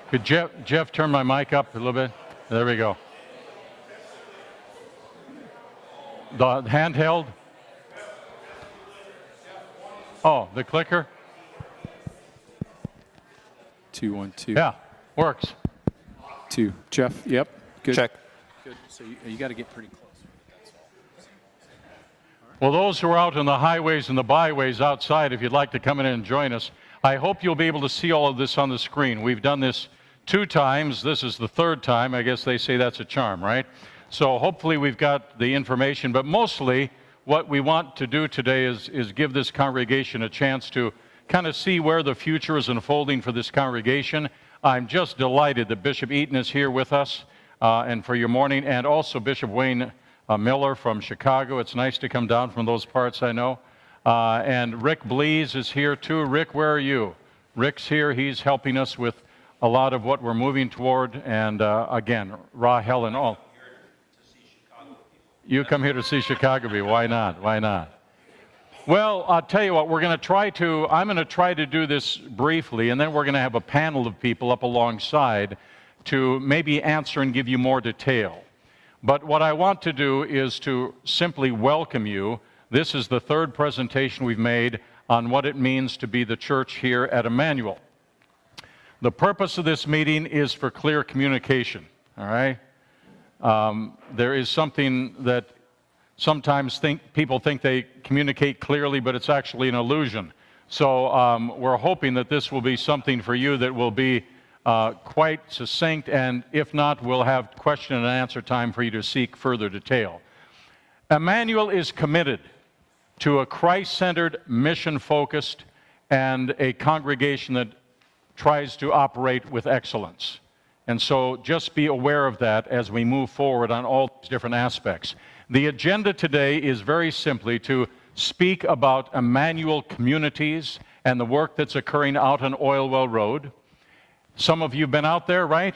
Could Jeff turn my mic up a little bit? There we go. The handheld? Oh, the clicker? 2, 1, 2. Yeah, works. 2. Jeff, yep. Good. Check. Good. So you got to get pretty close. That's Well, all. those who are out on the highways and the byways outside, if you'd like to come in and join us, I hope you'll be able to see all of this on the screen. We've done this 2 times. This is the 3rd time. I guess they say that's a charm, right? So hopefully we've got the information, but mostly what we want to do today is give this congregation a chance to kind of see where the future is unfolding for this congregation. I'm just delighted that Bishop Eaton is here with us and for your morning, and also Bishop Wayne Miller from Chicago. It's nice to come down from those parts, I know. And Rick Blees is here too. Rick, where are you? Rick's here. He's helping us with a lot of what we're moving toward. And again, Rahel and all. You come here to see Chicago people. Why not? Why not? Well, I'll tell you what, I'm going to try to do this briefly, and then we're going to have a panel of people up alongside to maybe answer and give you more detail. But what I want to do is to simply welcome you. This is the 3rd presentation we've made on what it means to be the church here at Emmanuel. The purpose of this meeting is for clear communication, all right? There is something that sometimes people think they communicate clearly, but it's actually an illusion. So we're hoping that this will be something for you that will be quite succinct, and if not, we'll have question and answer time for you to seek further detail. Emmanuel is committed to a Christ-centered, mission-focused, and a congregation that tries to operate with excellence. And so just be aware of that as we move forward on all these different aspects. The agenda today is very simply to speak about Emmanuel communities and the work that's occurring out on Oilwell Road. Some of you have been out there, right?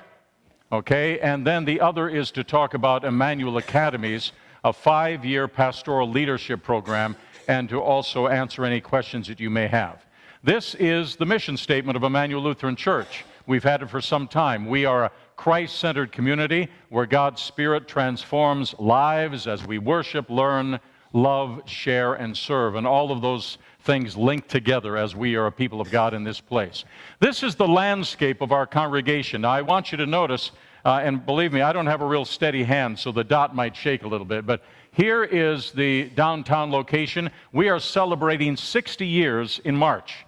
Okay, and then the other is to talk about Emmanuel Academies, a 5-year pastoral leadership program, and to also answer any questions that you may have. This is the mission statement of Emmanuel Lutheran Church. We've had it for some time. We are a Christ-centered community where God's Spirit transforms lives as we worship, learn, love, share, and serve. And all of those things link together as we are a people of God in this place. This is the landscape of our congregation. Now, I want you to notice, and believe me, I don't have a real steady hand, so the dot might shake a little bit, but here is the downtown location. We are celebrating 60 years in March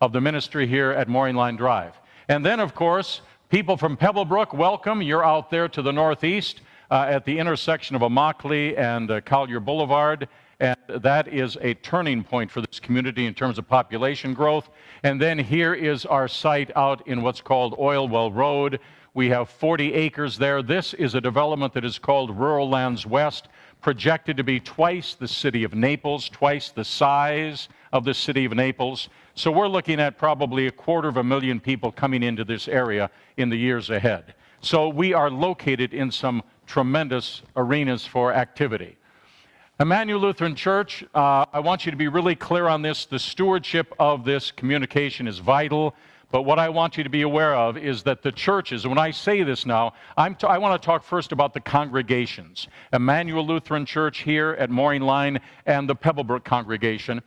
of the ministry here at Mooring Line Drive. And then, of course, people from Pebblebrook, welcome. You're out there to the northeast at the intersection of Immokalee and Collier Boulevard. And that is a turning point for this community in terms of population growth. And then here is our site out in what's called Oilwell Road. We have 40 acres there. This is a development that is called Rural Lands West, projected to be twice the city of Naples, twice the size of the city of Naples. So we're looking at probably 250,000 people coming into this area in the years ahead. So we are located in some tremendous arenas for activity. Emmanuel Lutheran Church, I want you to be really clear on this. The stewardship of this communication is vital. But what I want you to be aware of is that the churches, and when I say this now, I want to talk first about the congregations. Emmanuel Lutheran Church here at Mooring Line and the Pebblebrook congregation.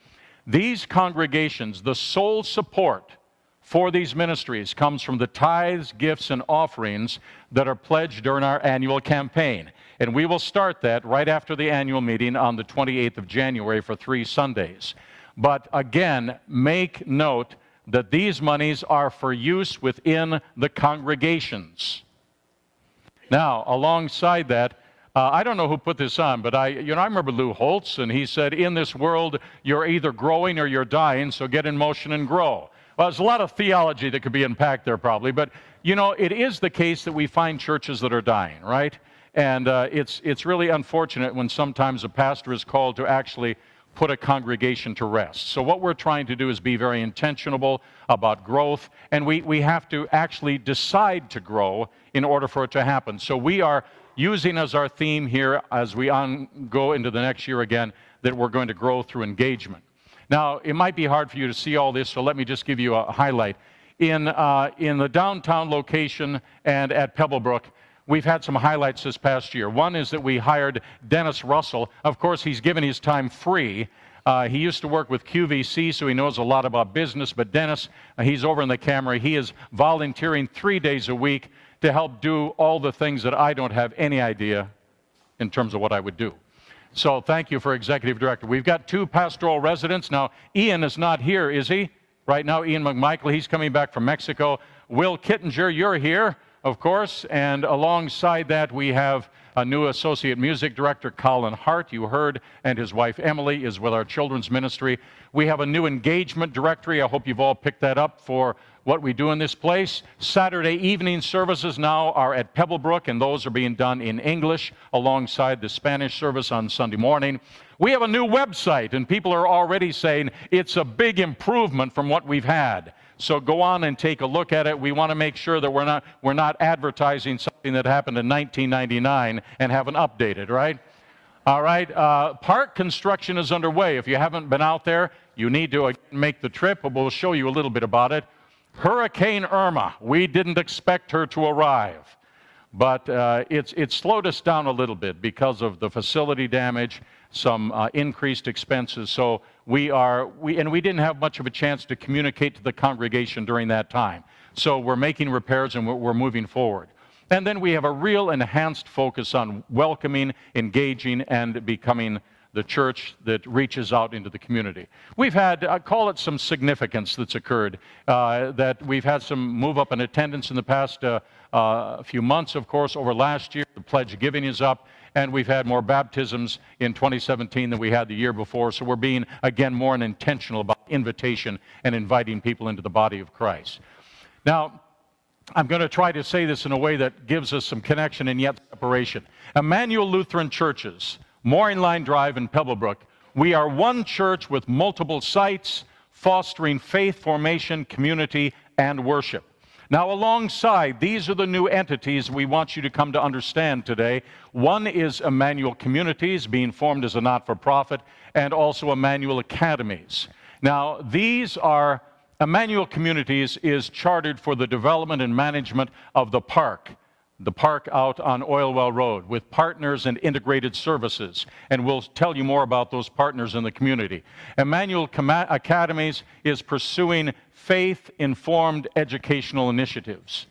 These congregations, the sole support for these ministries comes from the tithes, gifts, and offerings that are pledged during our annual campaign. And we will start that right after the annual meeting on the 28th of January for 3 Sundays. But again, make note that these monies are for use within the congregations. Now, alongside that, I don't know who put this on, but I remember Lou Holtz, and he said, in this world, you're either growing or you're dying, so get in motion and grow. Well, there's a lot of theology that could be unpacked there probably, but, it is the case that we find churches that are dying, right? And it's really unfortunate when sometimes a pastor is called to actually put a congregation to rest. So what we're trying to do is be very intentional about growth, and we have to actually decide to grow in order for it to happen. So we are using as our theme here as we go into the next year again that we're going to grow through engagement. Now, it might be hard for you to see all this, so let me just give you a highlight. in the downtown location and at Pebblebrook, we've had some highlights this past year. One is that we hired Dennis Russell. Of course, he's given his time free. He used to work with QVC, so he knows a lot about business. But Dennis, he's over in the camera. He is volunteering 3 days a week to help do all the things that I don't have any idea in terms of what I would do. So thank you for Executive Director. We've got 2 pastoral residents. Now, Ian is not here, is he? Right now, Ian McMichael, he's coming back from Mexico. Will Kittinger, you're here, of course. And alongside that, we have a new Associate Music Director, Colin Hart, you heard, and his wife, Emily, is with our children's ministry. We have a new engagement directory. I hope you've all picked that up for what we do in this place. Saturday evening services now are at Pebblebrook, and those are being done in English alongside the Spanish service on Sunday morning. We have a new website, and people are already saying it's a big improvement from what we've had. So go on and take a look at it. We want to make sure that we're not advertising something that happened in 1999 and haven't updated, right? All right, park construction is underway. If you haven't been out there, you need to make the trip, but we'll show you a little bit about it. Hurricane Irma, we didn't expect her to arrive, but it's slowed us down a little bit because of the facility damage, some increased expenses. So we didn't have much of a chance to communicate to the congregation during that time. So we're making repairs and we're moving forward. And then we have a real enhanced focus on welcoming, engaging, and becoming the church that reaches out into the community. We've had, I call it some significance that's occurred, that we've had some move up in attendance in the past few months, of course, over last year. The pledge giving is up, and we've had more baptisms in 2017 than we had the year before. So we're being, again, more intentional about invitation and inviting people into the body of Christ. Now, I'm going to try to say this in a way that gives us some connection and yet separation. Emmanuel Lutheran Churches, Mooring Line Drive in Pebblebrook, we are one church with multiple sites, fostering faith formation, community, and worship. Now, alongside, these are the new entities we want you to come to understand today. One is Emmanuel Communities, being formed as a not-for-profit, and also Emmanuel Academies. Now, these are, Emmanuel Communities is chartered for the development and management of the park out on Oilwell Road, with partners and integrated services. And we'll tell you more about those partners in the community. Emmanuel Academies is pursuing faith-informed educational initiatives.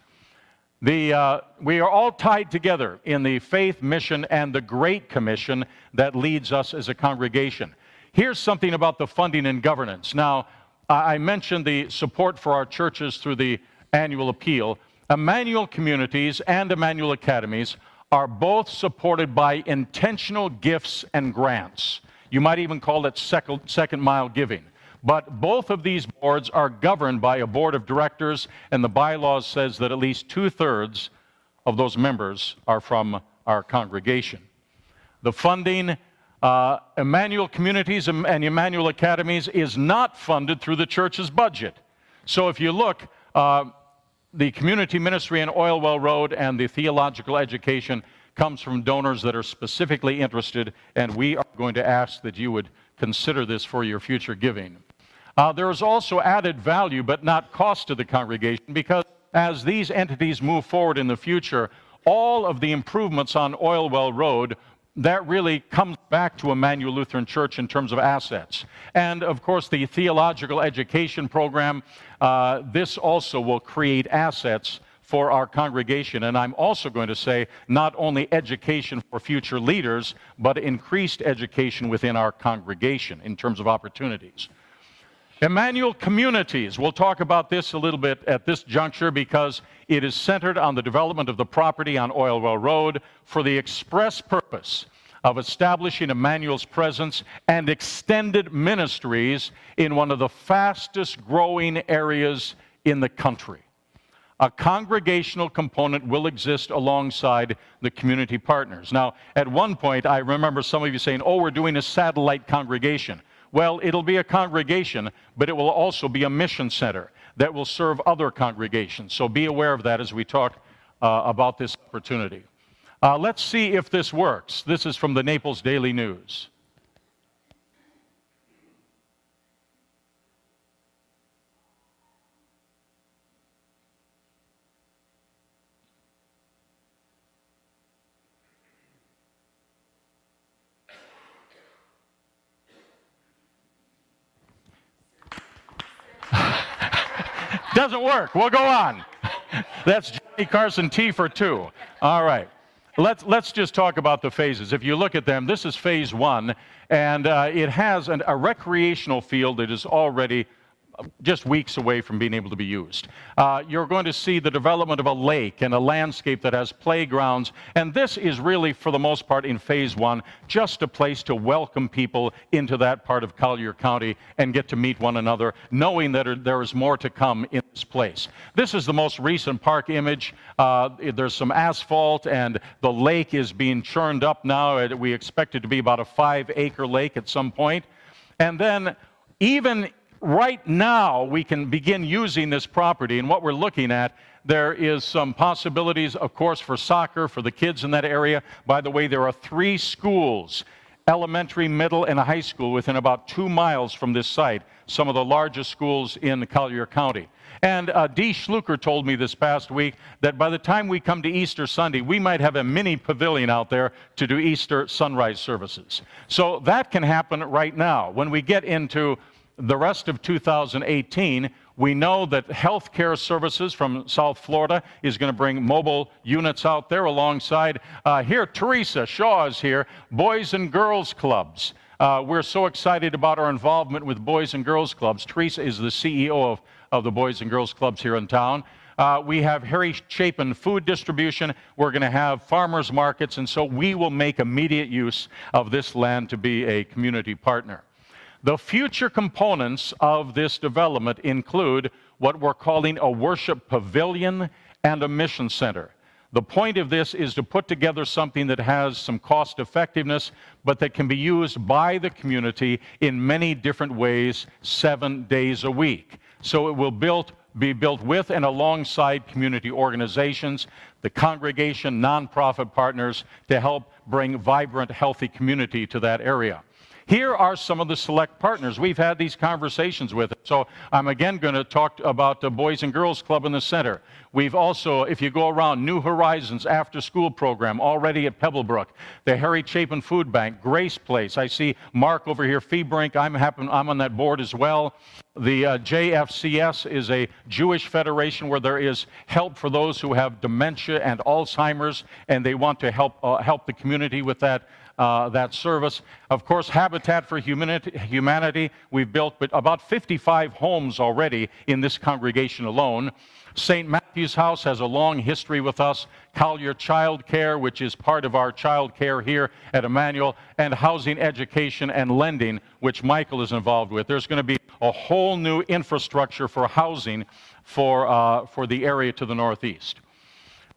We are all tied together in the faith mission and the Great Commission that leads us as a congregation. Here's something about the funding and governance. Now, I mentioned the support for our churches through the annual appeal. Emmanuel Communities and Emmanuel Academies are both supported by intentional gifts and grants. You might even call it second mile giving. But both of these boards are governed by a board of directors, and the bylaws says that at least 2/3 of those members are from our congregation. The funding, Emmanuel Communities and Emmanuel Academies is not funded through the church's budget. So if you look, the community ministry in Oilwell Road and the theological education comes from donors that are specifically interested, and we are going to ask that you would consider this for your future giving. There is also added value, but not cost to the congregation, because as these entities move forward in the future, all of the improvements on Oilwell Road, that really comes back to Emmanuel Lutheran Church in terms of assets. And of course, the theological education program, this also will create assets for our congregation. And I'm also going to say not only education for future leaders, but increased education within our congregation in terms of opportunities. Emmanuel Communities, we'll talk about this a little bit at this juncture because it is centered on the development of the property on Oilwell Road for the express purpose of establishing Emmanuel's presence and extended ministries in one of the fastest growing areas in the country. A congregational component will exist alongside the community partners. Now, at one point, I remember some of you saying, oh, we're doing a satellite congregation. Well, it'll be a congregation, but it will also be a mission center that will serve other congregations. So be aware of that as we talk about this opportunity. Let's see if this works. This is from the Naples Daily News. Doesn't work. We'll go on. That's Johnny Carson T for 2. All right. Let's just talk about the phases. If you look at them, this is phase 1, and it has a recreational field that is already just weeks away from being able to be used. You're going to see the development of a lake and a landscape that has playgrounds, and this is really, for the most part, in phase 1, just a place to welcome people into that part of Collier County and get to meet one another, knowing that there is more to come in this place. This is the most recent park image. There's some asphalt, and the lake is being churned up now. We expect it to be about a 5-acre lake at some point. And then even right now, we can begin using this property, and what we're looking at, there is some possibilities, of course, for soccer, for the kids in that area. By the way, there are 3 schools, elementary, middle, and a high school, within about 2 miles from this site, some of the largest schools in Collier County. And Dee Schluker told me this past week that by the time we come to Easter Sunday, we might have a mini pavilion out there to do Easter sunrise services. So that can happen right now. When we get into the rest of 2018, we know that healthcare services from South Florida is going to bring mobile units out there alongside. Here, Teresa Shaw is here, Boys and Girls Clubs. We're so excited about our involvement with Boys and Girls Clubs. Teresa is the CEO of the Boys and Girls Clubs here in town. We have Harry Chapin food distribution. We're going to have farmers markets, and so we will make immediate use of this land to be a community partner. The future components of this development include what we're calling a worship pavilion and a mission center. The point of this is to put together something that has some cost effectiveness, but that can be used by the community in many different ways, 7 days a week. So it will be built with and alongside community organizations, the congregation, nonprofit partners, to help bring vibrant, healthy community to that area. Here are some of the select partners. We've had these conversations with them. So I'm again going to talk about the Boys and Girls Club in the center. We've also, if you go around, New Horizons after-school program already at Pebblebrook, the Harry Chapin Food Bank, Grace Place. I see Mark over here, Feebrink. I'm on that board as well. The JFCS is a Jewish federation where there is help for those who have dementia and Alzheimer's, and they want to help the community with that service. Of course, Habitat for Humanity, we've built about 55 homes already in this congregation alone. St. Matthew's House has a long history with us. Collier Child Care, which is part of our child care here at Emmanuel, and Housing, Education, and Lending, which Michael is involved with. There's going to be a whole new infrastructure for housing for the area to the northeast.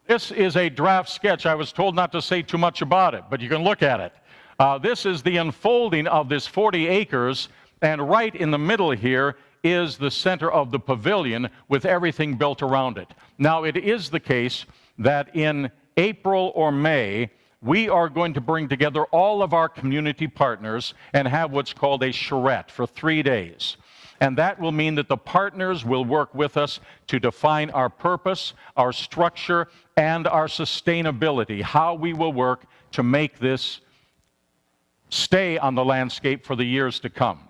This is a draft sketch. I was told not to say too much about it, but you can look at it. This is the unfolding of this 40 acres, and right in the middle here is the center of the pavilion with everything built around it. Now, it is the case that in April or May, we are going to bring together all of our community partners and have what's called a charrette for 3 days. And that will mean that the partners will work with us to define our purpose, our structure, and our sustainability, how we will work to make this stay on the landscape for the years to come.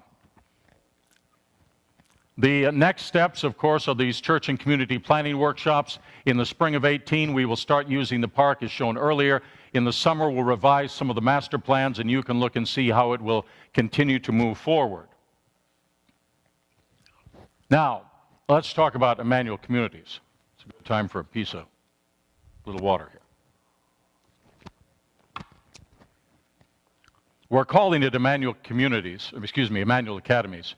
The next steps, of course, are these church and community planning workshops. In the spring of 18, we will start using the park as shown earlier. In the summer, we'll revise some of the master plans, and you can look and see how it will continue to move forward. Now, let's talk about Emmanuel Communities. It's a good time for a piece of little water here. We're calling it Emmanuel Academies.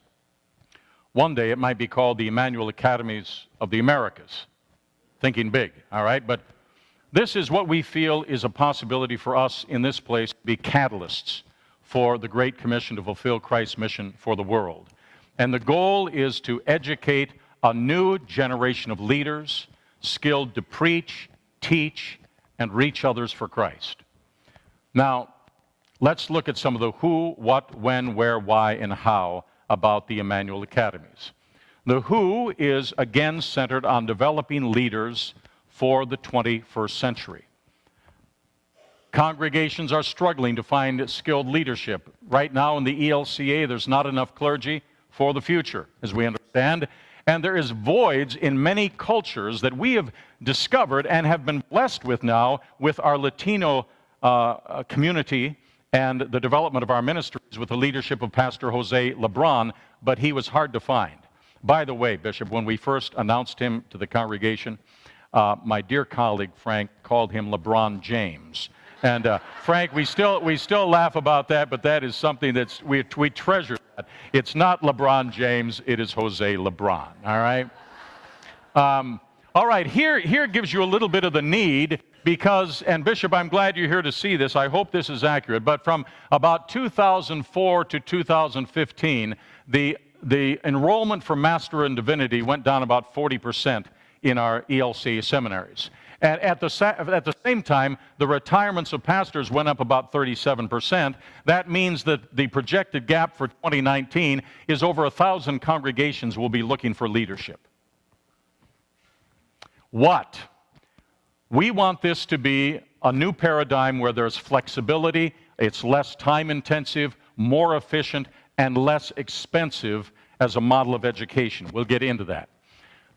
One day it might be called the Emmanuel Academies of the Americas. Thinking big, all right? But this is what we feel is a possibility for us in this place to be catalysts for the Great Commission to fulfill Christ's mission for the world. And the goal is to educate a new generation of leaders skilled to preach, teach, and reach others for Christ. Now, let's look at some of the who, what, when, where, why, and how about the Emmanuel Academies. The who is again centered on developing leaders for the 21st century. Congregations are struggling to find skilled leadership. Right now in the ELCA, there's not enough clergy for the future, as we understand. And there is voids in many cultures that we have discovered and have been blessed with now with our Latino community and the development of our ministries with the leadership of Pastor Jose Lebron, but he was hard to find. By the way, Bishop, when we first announced him to the congregation, my dear colleague Frank called him LeBron James. And Frank, we still laugh about that, but that is something that's we treasure that. It's not LeBron James, it is Jose Lebron. All right. All right. Here gives you a little bit of the need because, and Bishop, I'm glad you're here to see this. I hope this is accurate. But from about 2004 to 2015, the enrollment for Master in Divinity went down about 40% in our ELC seminaries. And at the same time, the retirements of pastors went up about 37%. That means that the projected gap for 2019 is over 1,000 congregations will be looking for leadership. What? We want this to be a new paradigm where there's flexibility, it's less time intensive, more efficient, and less expensive as a model of education. We'll get into that.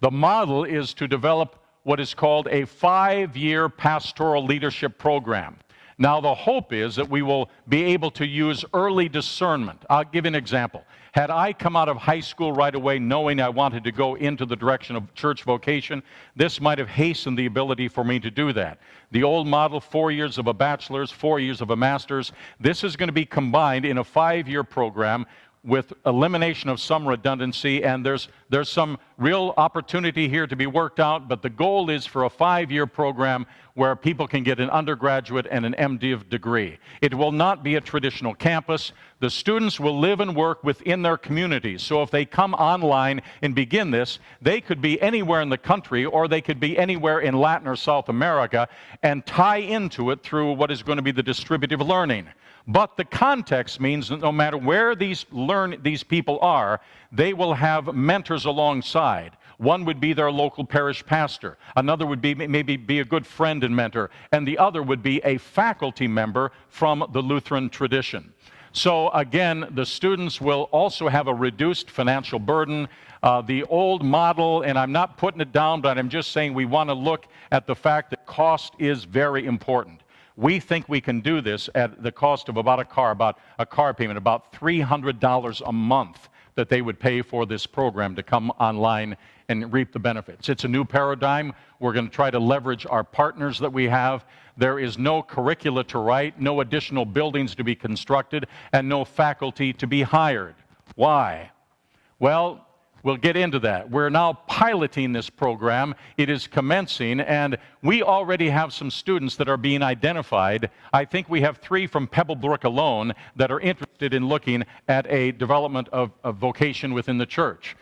The model is to develop what is called a 5-year pastoral leadership program. Now, the hope is that we will be able to use early discernment. I'll give you an example. Had I come out of high school right away knowing I wanted to go into the direction of church vocation, this might have hastened the ability for me to do that. The old model, 4 years of a bachelor's, 4 years of a master's, this is going to be combined in a 5-year program with elimination of some redundancy, and there's some real opportunity here to be worked out, but the goal is for a 5-year program where people can get an undergraduate and an MDiv degree. It will not be a traditional campus. The students will live and work within their communities. So if they come online and begin this, they could be anywhere in the country or they could be anywhere in Latin or South America and tie into it through what is going to be the distributive learning. But the context means that no matter where these people are, they will have mentors alongside. One would be their local parish pastor. Another would be maybe be a good friend and mentor. And the other would be a faculty member from the Lutheran tradition. So again, the students will also have a reduced financial burden. The old model, and I'm not putting it down, but I'm just saying we want to look at the fact that cost is very important. We think we can do this at the cost of about a car payment, about $300 a month that they would pay for this program to come online and reap the benefits. It's a new paradigm. We're going to try to leverage our partners that we have. There is no curricula to write, no additional buildings to be constructed, and no faculty to be hired. Why? Well, we'll get into that. We're now piloting this program. It is commencing, and we already have some students that are being identified. I think we have 3 from Pebblebrook alone that are interested in looking at a development of vocation within the church.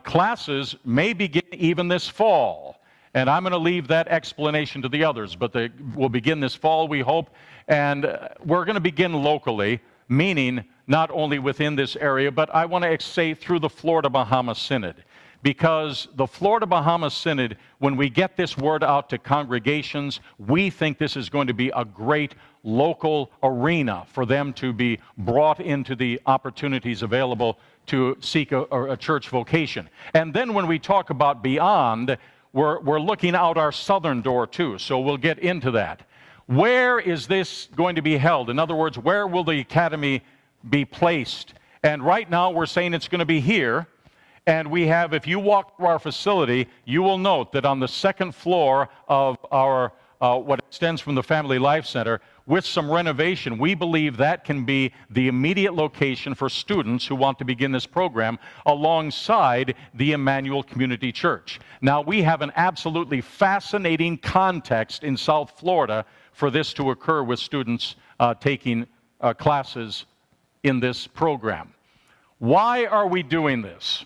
Classes may begin even this fall, and I'm going to leave that explanation to the others, but they will begin this fall, we hope, and we're going to begin locally, meaning not only within this area, but I want to say through the Florida-Bahama Synod. Because the Florida-Bahama Synod, when we get this word out to congregations, we think this is going to be a great local arena for them to be brought into the opportunities available to seek a church vocation. And then when we talk about beyond, we're looking out our southern door too, so we'll get into that. Where is this going to be held? In other words, where will the academy be placed? And right now we're saying it's going to be here. And we have, if you walk through our facility, you will note that on the second floor of our, what extends from the Family Life Center, with some renovation, we believe that can be the immediate location for students who want to begin this program alongside the Emmanuel Community Church. Now, we have an absolutely fascinating context in South Florida for this to occur with students taking classes in this program. Why are we doing this?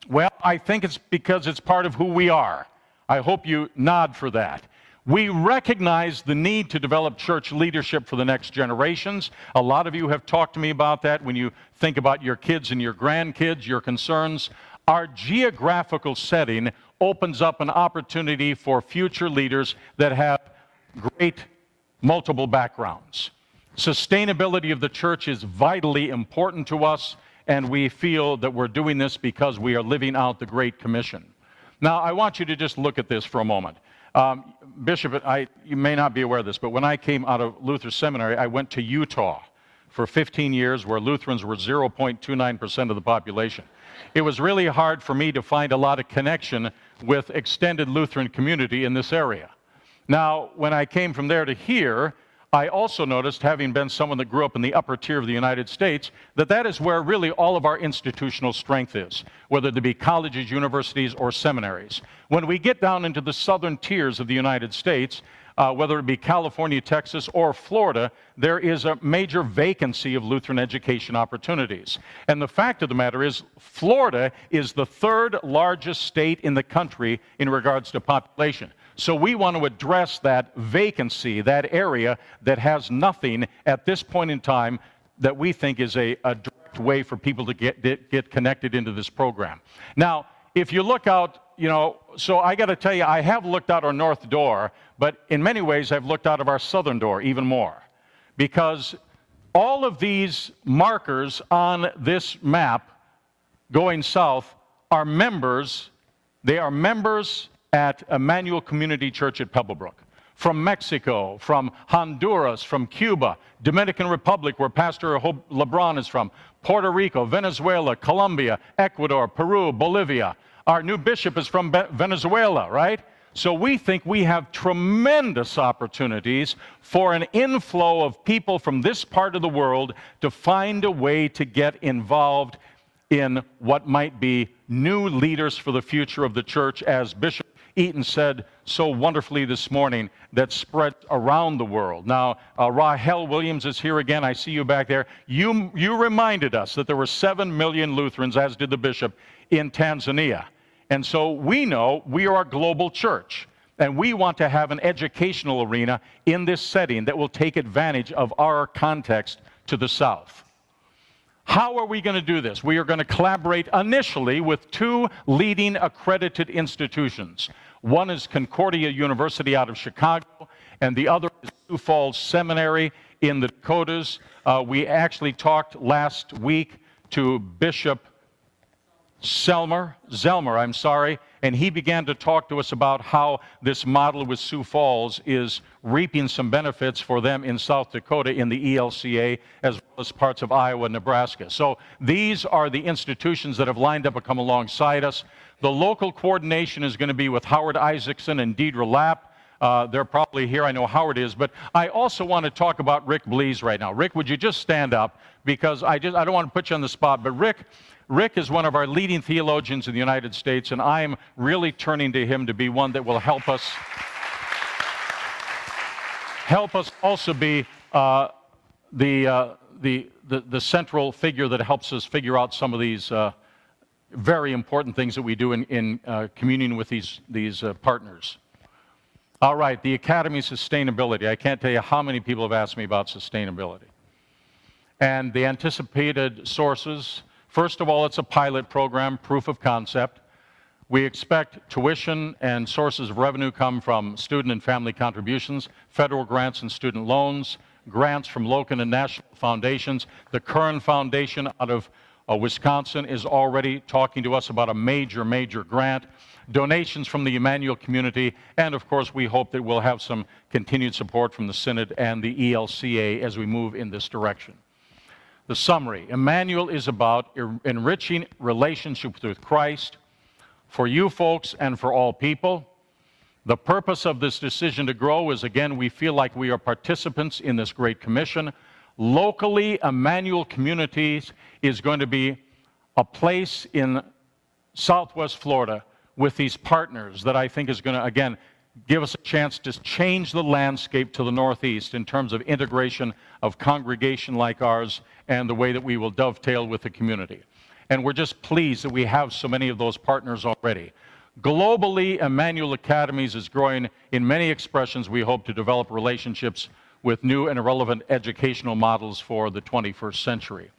Well, I think it's because it's part of who we are. I hope you nod for that. We recognize the need to develop church leadership for the next generations. A lot of you have talked to me about that when you think about your kids and your grandkids, your concerns. Our geographical setting opens up an opportunity for future leaders that have great multiple backgrounds. Sustainability of the church is vitally important to us, and we feel that we're doing this because we are living out the Great Commission. Now, I want you to just look at this for a moment. Bishop, you may not be aware of this, but when I came out of Luther Seminary, I went to Utah for 15 years, where Lutherans were 0.29% of the population. It was really hard for me to find a lot of connection with extended Lutheran community in this area. Now, when I came from there to here, I also noticed, having been someone that grew up in the upper tier of the United States, that that is where really all of our institutional strength is, whether it be colleges, universities, or seminaries. When we get down into the southern tiers of the United States, whether it be California, Texas, or Florida, there is a major vacancy of Lutheran education opportunities. And the fact of the matter is, Florida is the third largest state in the country in regards to population. So we want to address that vacancy, that area that has nothing at this point in time that we think is a direct way for people to get connected into this program. Now, if you look out, so I got to tell you, I have looked out our north door, but in many ways I've looked out of our southern door even more. Because all of these markers on this map going south are members, they are members at Emmanuel Community Church at Pebblebrook. From Mexico, from Honduras, from Cuba, Dominican Republic, where Pastor LeBron is from, Puerto Rico, Venezuela, Colombia, Ecuador, Peru, Bolivia. Our new bishop is from Venezuela, right? So we think we have tremendous opportunities for an inflow of people from this part of the world to find a way to get involved in what might be new leaders for the future of the church, as Bishop Eaton said so wonderfully this morning, that spread around the world. Now, Rahel Williams is here again. I see you back there. You reminded us that there were 7 million Lutherans, as did the bishop, in Tanzania. And so we know we are a global church, and we want to have an educational arena in this setting that will take advantage of our context to the south. How are we going to do this? We are going to collaborate initially with 2 leading accredited institutions. One is Concordia University out of Chicago, and the other is Sioux Falls Seminary in the Dakotas. We actually talked last week to Bishop Zelmer, and he began to talk to us about how this model with Sioux Falls is reaping some benefits for them in South Dakota in the ELCA, as well as parts of Iowa and Nebraska. So these are the institutions that have lined up to come alongside us. The local coordination is going to be with Howard Isaacson and Deidre Lapp. They're probably here. I know Howard is. But I also want to talk about Rick Blees right now. Rick, would you just stand up? Because I don't want to put you on the spot, but Rick is one of our leading theologians in the United States, and I'm really turning to him to be one that will help us also be the central figure that helps us figure out some of these very important things that we do in communion with these partners. All right, the Academy Sustainability. I can't tell you how many people have asked me about sustainability. And the anticipated sources. First of all, it's a pilot program, proof of concept. We expect tuition and sources of revenue come from student and family contributions, federal grants and student loans, grants from local and national foundations. The Curran Foundation out of Wisconsin is already talking to us about a major grant. Donations from the Emmanuel community, and of course we hope that we'll have some continued support from the Synod and the ELCA as we move in this direction. The summary: Emmanuel is about enriching relationships with Christ for you folks and for all people. The purpose of this decision to grow is, again, we feel like we are participants in this Great Commission. Locally, Emmanuel Communities is going to be a place in Southwest Florida with these partners that I think is going to, again, give us a chance to change the landscape to the Northeast in terms of integration of congregation like ours and the way that we will dovetail with the community. And we're just pleased that we have so many of those partners already. Globally, Emmanuel Academies is growing in many expressions. We hope to develop relationships with new and relevant educational models for the 21st century.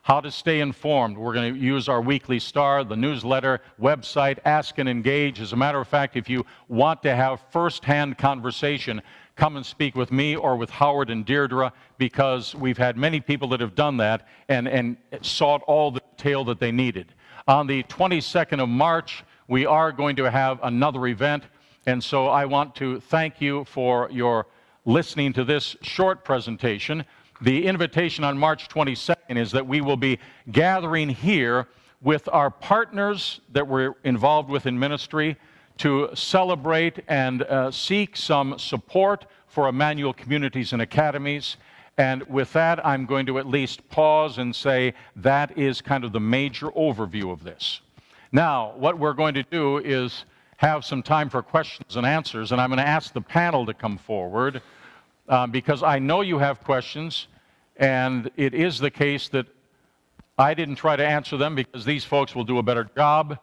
How to stay informed. We're going to use our weekly star, the newsletter, website, Ask and Engage. As a matter of fact, if you want to have first-hand conversation, come and speak with me or with Howard and Deirdre, because we've had many people that have done that and sought all the detail that they needed. On the 22nd of March, we are going to have another event, and so I want to thank you for your listening to this short presentation. The invitation on March 22nd is that we will be gathering here with our partners that we're involved with in ministry to celebrate and seek some support for Emmanuel communities and academies. And with that, I'm going to at least pause and say that is kind of the major overview of this. Now, what we're going to do is have some time for questions and answers, and I'm going to ask the panel to come forward because I know you have questions, and it is the case that I didn't try to answer them because these folks will do a better job.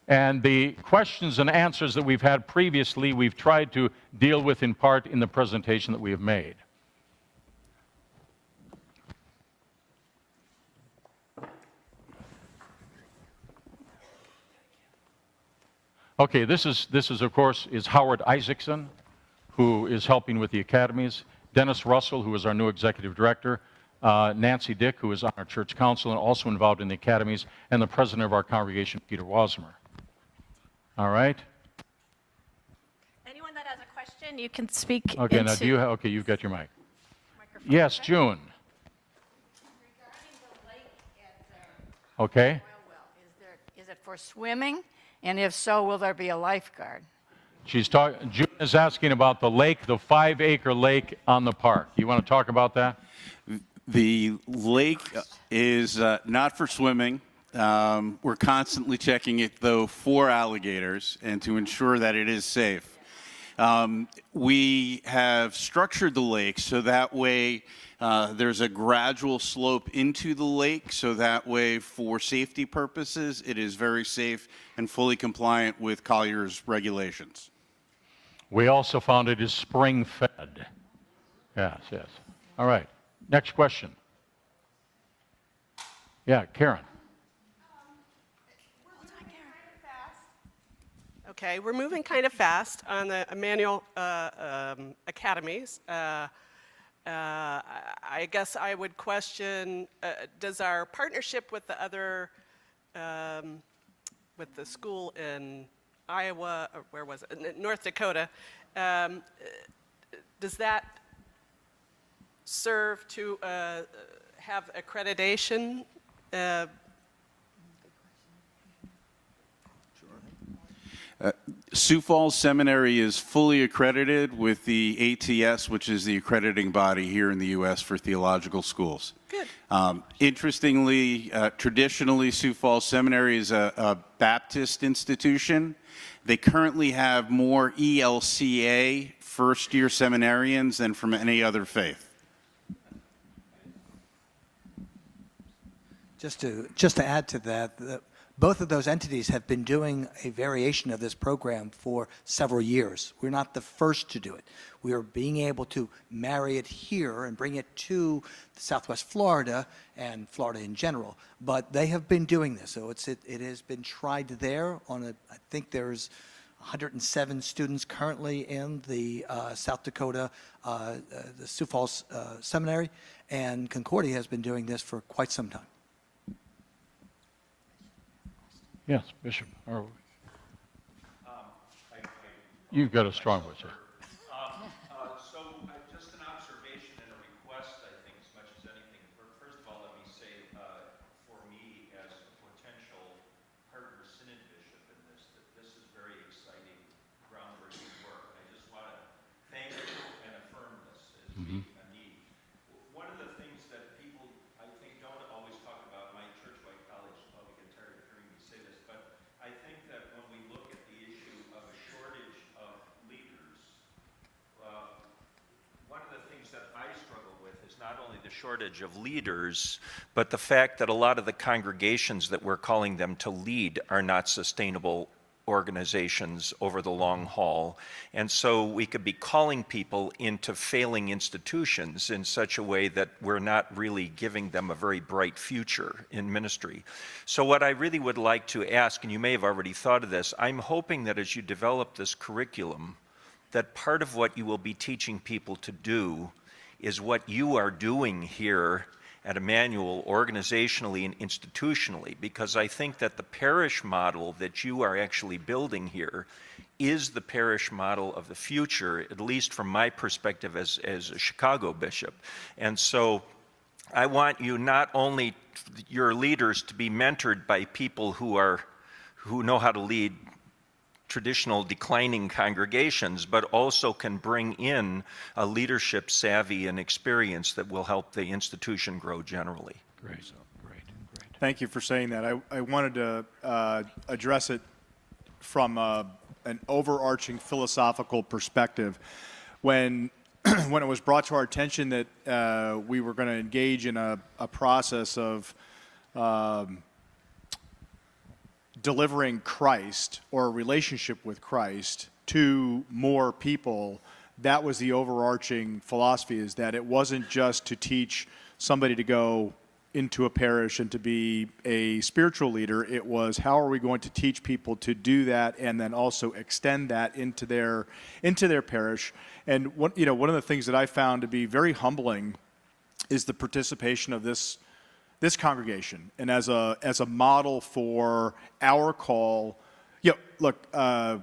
And the questions and answers that we've had previously, we've tried to deal with in part in the presentation that we have made. Okay, this is of course is Howard Isaacson, who is helping with the academies. Dennis Russell, who is our new executive director. Nancy Dick, who is on our church council and also involved in the academies, and the president of our congregation, Peter Wasmer. All right. Anyone that has a question, you can speak. Okay, now do you have, okay, you've got your mic. Microphone. Yes, June. Regarding the lake at Okay. Oil Well, is it for swimming? And if so, will there be a lifeguard? June is asking about the lake, the 5-acre lake on the park. You want to talk about that? The lake is not for swimming. We're constantly checking it, though, for alligators and to ensure that it is safe. We have structured the lake so that way there's a gradual slope into the lake, so that way for safety purposes it is very safe and fully compliant with Collier's regulations. We also found it is spring-fed. Yes, yes. All right. Next question. Yeah, Karen. Okay, we're moving kind of fast on the Emmanuel academies. I guess I would question, does our partnership with the other, with the school in Iowa, or where was it, North Dakota, does that serve to have accreditation? Sioux Falls Seminary is fully accredited with the ATS, which is the accrediting body here in the U.S. for theological schools. Good. Interestingly, traditionally, Sioux Falls Seminary is a Baptist institution. They currently have more ELCA first-year seminarians than from any other faith. Just to add to that, both of those entities have been doing a variation of this program for several years. We're not the first to do it. We are being able to marry it here and bring it to Southwest Florida and Florida in general. But they have been doing this, so it has been tried there. I think there's 107 students currently in the South Dakota, the Sioux Falls Seminary, and Concordia has been doing this for quite some time. Yes, Bishop. You've got a strong voice, sir. Just an observation and a request, I think, as much as anything. First of all, let me say, for me, as a potential partner synod bishop in this, that this is very exciting, groundbreaking work. I just want to thank you and affirm this as being a need. One of the things that people, I think, don't always talk about, my church-wide colleagues probably get tired of hearing me say this, but I think that when we look at the issue of a shortage of leaders, one of the things that I struggle with is not only the shortage of leaders, but the fact that a lot of the congregations that we're calling them to lead are not sustainable organizations over the long haul. And so we could be calling people into failing institutions in such a way that we're not really giving them a very bright future in ministry. So what I really would like to ask, and you may have already thought of this, I'm hoping that as you develop this curriculum, that part of what you will be teaching people to do is what you are doing here at Emmanuel organizationally and institutionally, because I think that the parish model that you are actually building here is the parish model of the future, at least from my perspective as a Chicago bishop. And so I want you, not only your leaders, to be mentored by people who know how to lead traditional declining congregations, but also can bring in a leadership savvy and experience that will help the institution grow generally. Great, great. Thank you for saying that. I wanted to address it from an overarching philosophical perspective. When when it was brought to our attention that we were going to engage in a process of delivering Christ or a relationship with Christ to more people, that was the overarching philosophy, is that it wasn't just to teach somebody to go into a parish and to be a spiritual leader. It was, how are we going to teach people to do that and then also extend that into their parish? And one of the things that I found to be very humbling is the participation of this congregation, and as a model for our call. Look, I'd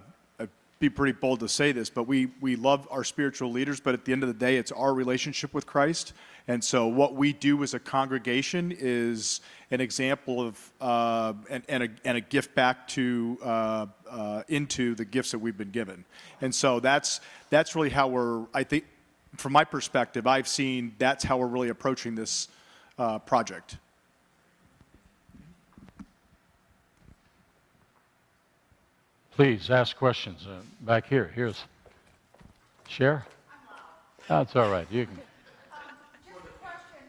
be pretty bold to say this, but we love our spiritual leaders, but at the end of the day, it's our relationship with Christ. And so what we do as a congregation is an example of and a gift back to into the gifts that we've been given. And so that's really how I think, from my perspective, I've seen that's how we're really approaching this project. Please ask questions. Back here. Here's Cher. That's all right. You can. Just a question.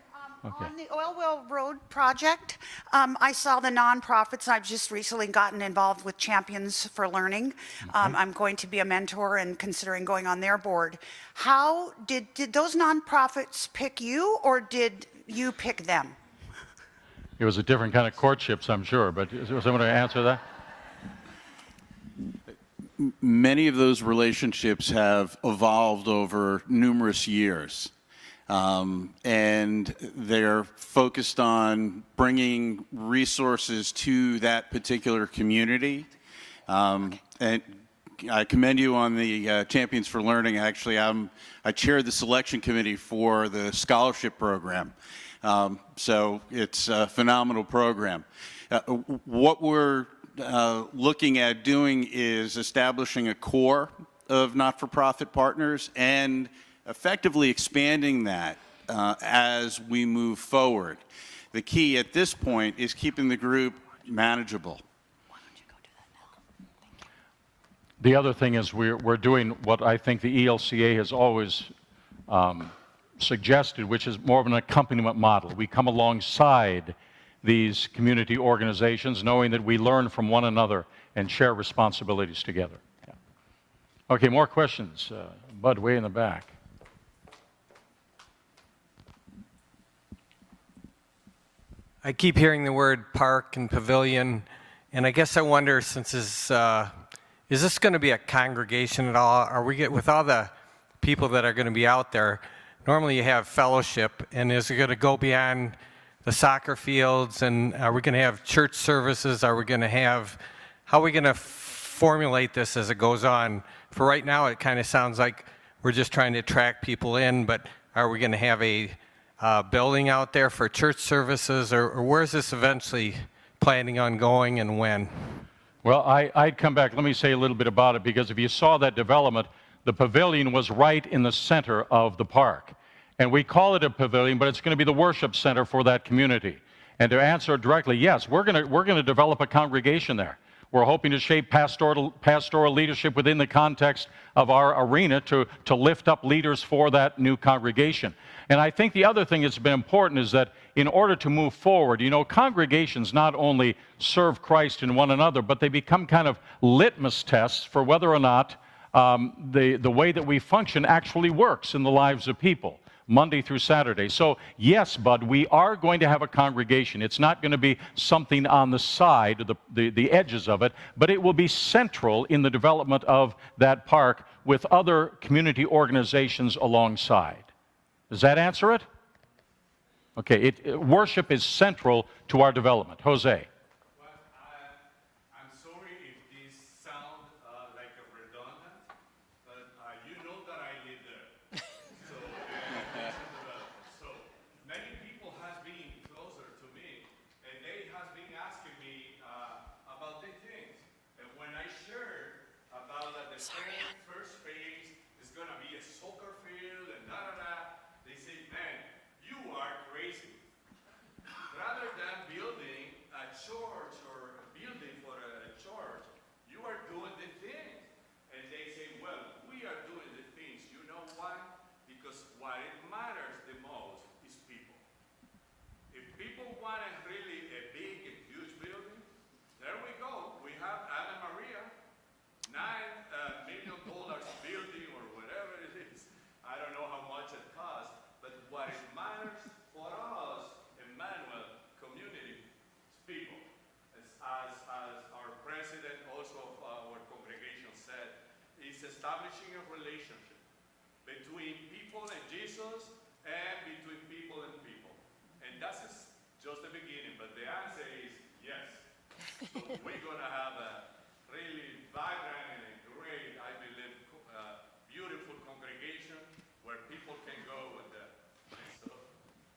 Okay. On the Oil Well Road project, I saw the nonprofits. I've just recently gotten involved with Champions for Learning. I'm going to be a mentor and considering going on their board. How did those nonprofits pick you, or did you pick them? It was a different kind of courtships, I'm sure, but is there someone to answer that? Many of those relationships have evolved over numerous years, and they're focused on bringing resources to that particular community. And I commend you on the Champions for Learning. Actually, I chair the selection committee for the scholarship program. So it's a phenomenal program. What we're looking at doing is establishing a core of not-for-profit partners and effectively expanding that as we move forward. The key at this point is keeping the group manageable. The other thing is we're doing what I think the ELCA has always suggested, which is more of an accompaniment model. We come alongside these community organizations, knowing that we learn from one another and share responsibilities together. Yeah. Okay, more questions. Bud, way in the back. I keep hearing the word park and pavilion, and I guess I wonder, since is this going to be a congregation at all? Are we with all the people that are going to be out there? Normally you have fellowship, and is it going to go beyond the soccer fields, and are we going to have church services? Are we going to have, how are we going to formulate this as it goes on? For right now, it kind of sounds like we're just trying to attract people in, but are we going to have a building out there for church services, or where's this eventually planning on going, and when? Well, I'd come back. Let me say a little bit about it, because if you saw that development, the pavilion was right in the center of the park. And we call it a pavilion, but it's going to be the worship center for that community. And to answer directly, yes, we're going to develop a congregation there. We're hoping to shape pastoral leadership within the context of our arena to lift up leaders for that new congregation. And I think the other thing that's been important is that in order to move forward, congregations not only serve Christ in one another, but they become kind of litmus tests for whether or not the way that we function actually works in the lives of people. Monday through Saturday. So yes, Bud, we are going to have a congregation. It's not going to be something on the side, the edges of it, but it will be central in the development of that park with other community organizations alongside. Does that answer it? Okay, worship is central to our development. Jose. Well, I'm sorry if this sounds like a redundant, but you know that I live there. So many people has been closer to me, and they has been asking me about these things. And when I shared about that the first phase is going to be a soccer field and they say, man, you are crazy. Rather than building a church or a building for a church, you are doing the things. And they say, well, we are doing the things. You know why? Because what it matters the most is people. If people want really a big and huge building, there we go. We have Anna Maria, $9 million building or whatever it is. I don't know how much it costs, but what it matters for us, Emmanuel community, is people. As our president also of our congregation said, is establishing a relationship between people and Jesus and between people and people. And that's just the beginning, but the answer is yes. So we're going to have a really vibrant and a great, I believe, beautiful congregation where people can go with that. So,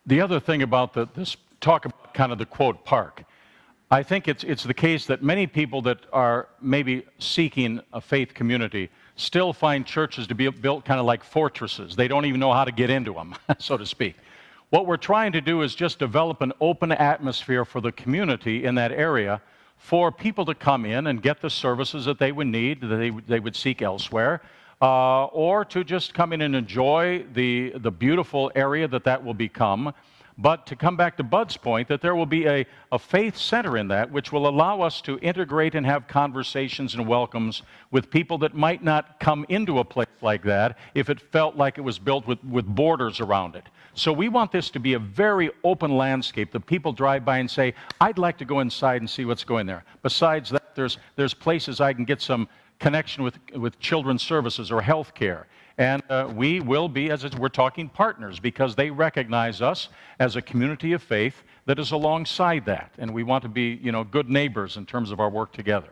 The other thing about this talk about kind of the quote park, I think it's the case that many people that are maybe seeking a faith community still find churches to be built kind of like fortresses. They don't even know how to get into them, so to speak. What we're trying to do is just develop an open atmosphere for the community in that area for people to come in and get the services that they would need, that they would seek elsewhere, or to just come in and enjoy the beautiful area that will become. But to come back to Bud's point, that there will be a faith center in that, which will allow us to integrate and have conversations and welcomes with people that might not come into a place like that if it felt like it was built with borders around it. So we want this to be a very open landscape that people drive by and say, I'd like to go inside and see what's going there. Besides that, there's places I can get some connection with children's services or health care. And we will be, we're talking partners, because they recognize us as a community of faith that is alongside that. And we want to be, good neighbors in terms of our work together.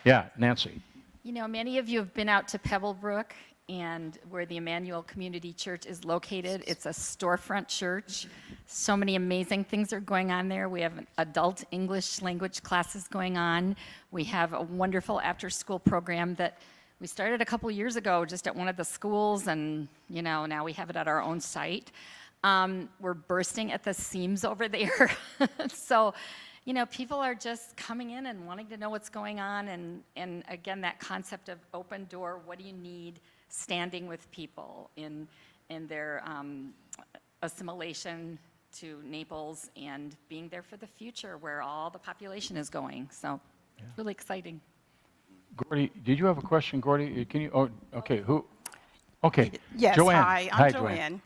Yeah, Nancy. Many of you have been out to Pebblebrook, and where the Emmanuel Community Church is located. It's a storefront church. So many amazing things are going on there. We have adult English language classes going on. We have a wonderful after-school program that we started a couple years ago just at one of the schools, and now we have it at our own site. We're bursting at the seams over there. So, people are just coming in and wanting to know what's going on, and again, that concept of open door, what do you need, standing with people in their assimilation to Naples and being there for the future where all the population is going. So, it's really exciting. Gordy, did you have a question, Gordy? Can you? Oh, okay. Who? Okay. Yes. Joanne. Hi, I'm Joanne. Joanne.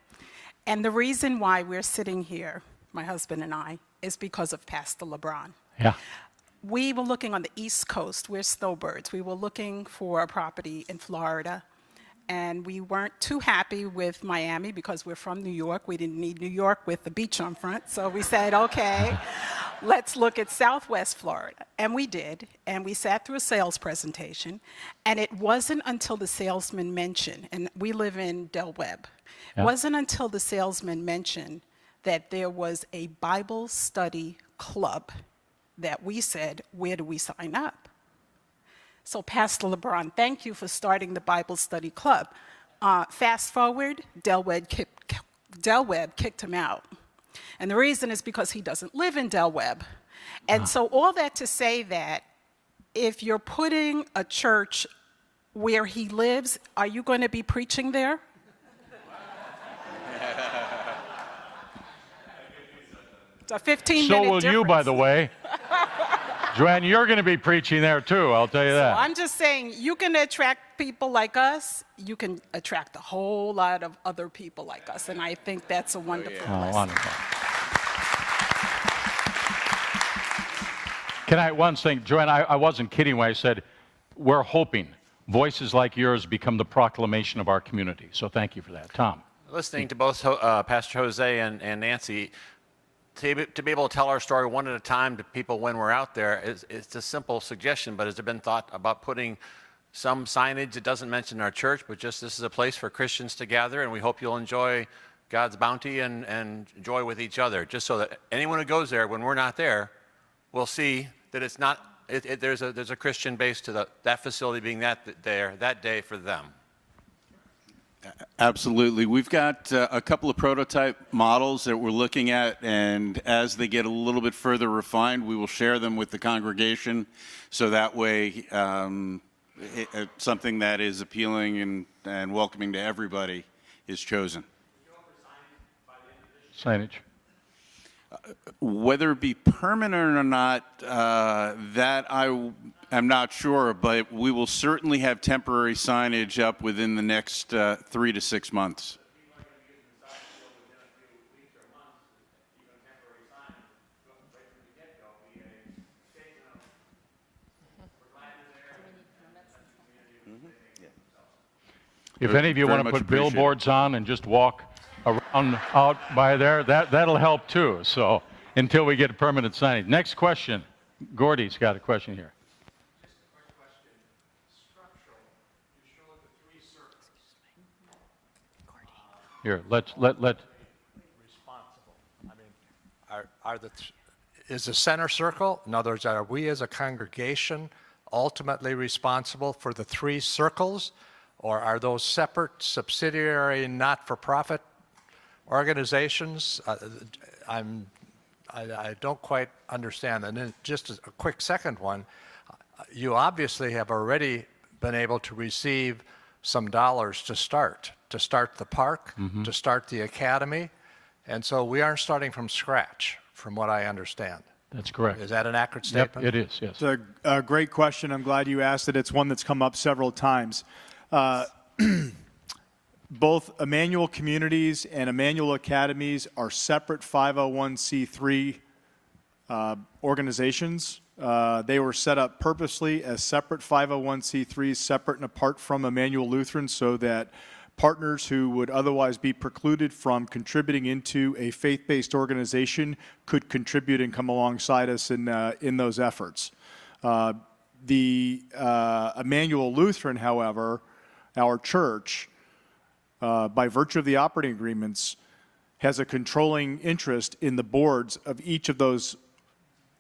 And the reason why we're sitting here, my husband and I, is because of Pastor LeBron. Yeah. We were looking on the East Coast. We're snowbirds. We were looking for a property in Florida. And we weren't too happy with Miami because we're from New York. We didn't need New York with the beach on front. So we said, okay, let's look at Southwest Florida. And we did. And we sat through a sales presentation. And it wasn't until the salesman mentioned, and we live in Del Webb, it wasn't until the salesman mentioned that there was a Bible study club that we said, where do we sign up? So Pastor LeBron, thank you for starting the Bible Study Club. Fast forward, Del Webb kicked him out. And the reason is because he doesn't live in Del Webb. And so all that to say that if you're putting a church where he lives, are you going to be preaching there? It's a 15-minute difference. So will you, by the way. Joanne, you're going to be preaching there too, I'll tell you that. I'm just saying, you can attract people like us, you can attract a whole lot of other people like us, and I think that's a wonderful Oh, blessing. wonderful. Can I, one thing, Joanne, I wasn't kidding when I said we're hoping voices like yours become the proclamation of our community. So thank you for that. Tom. Listening to both Pastor Jose and Nancy, to be able to tell our story one at a time to people when we're out there, it's a simple suggestion, but has there been thought about putting some signage that doesn't mention our church, but just this is a place for Christians to gather, and we hope you'll enjoy God's bounty and joy with each other, just so that anyone who goes there when we're not there will see that it's not, there's a Christian base to that facility being that day for them. Absolutely. We've got a couple of prototype models that we're looking at, and as they get a little bit further refined, we will share them with the congregation, so that way something that is appealing and welcoming to everybody is chosen. Signage. Whether it be permanent or not, that I am not sure, but we will certainly have temporary signage up within the next 3 to 6 months. If any of you want to put billboards on and just walk around out by there, that'll help too. So until we get a permanent signage. Next question. Gordy's got a question here. Just a quick question. Structural, you showed the 3 circles. Here, let. Responsible. I mean, is the center circle, in other words, are we as a congregation ultimately responsible for the 3 circles? Or are those separate, subsidiary, not-for-profit organizations? I don't quite understand. And then just a quick second one, you obviously have already been able to receive some dollars to start the park, to start the academy. And so we aren't starting from scratch, from what I understand. That's correct. Is that an accurate statement? Yep, it is, yes. It's a great question. I'm glad you asked it. It's one that's come up several times. Both Emmanuel Communities and Emmanuel Academies are separate 501c3 organizations. They were set up purposely as separate 501c3s, separate and apart from Emmanuel Lutheran, so that partners who would otherwise be precluded from contributing into a faith-based organization could contribute and come alongside us in those efforts. The Emmanuel Lutheran, however, our church, by virtue of the operating agreements, has a controlling interest in the boards of each of those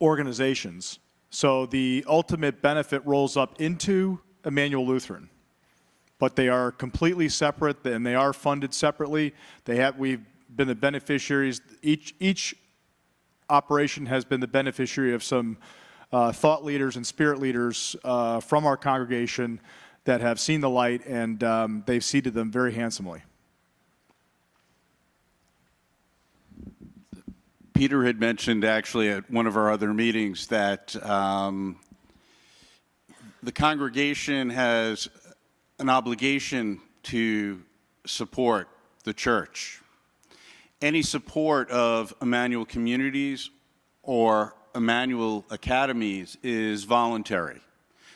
organizations. So the ultimate benefit rolls up into Emmanuel Lutheran, but they are completely separate and they are funded separately. We've been the beneficiaries. Each operation has been the beneficiary of some thought leaders and spirit leaders from our congregation that have seen the light, and they've seated them very handsomely. Peter had mentioned actually at one of our other meetings that the congregation has an obligation to support the church. Any support of Emmanuel Communities or Emmanuel Academies is voluntary.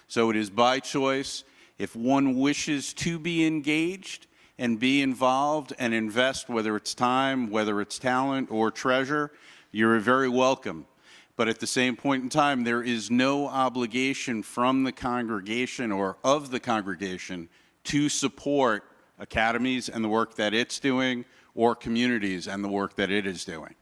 So it is by choice. If one wishes to be engaged and be involved and invest, whether it's time, whether it's talent or treasure, you're very welcome. But at the same point in time, there is no obligation from the congregation or of the congregation to support academies and the work that it's doing, or communities and the work that it is doing.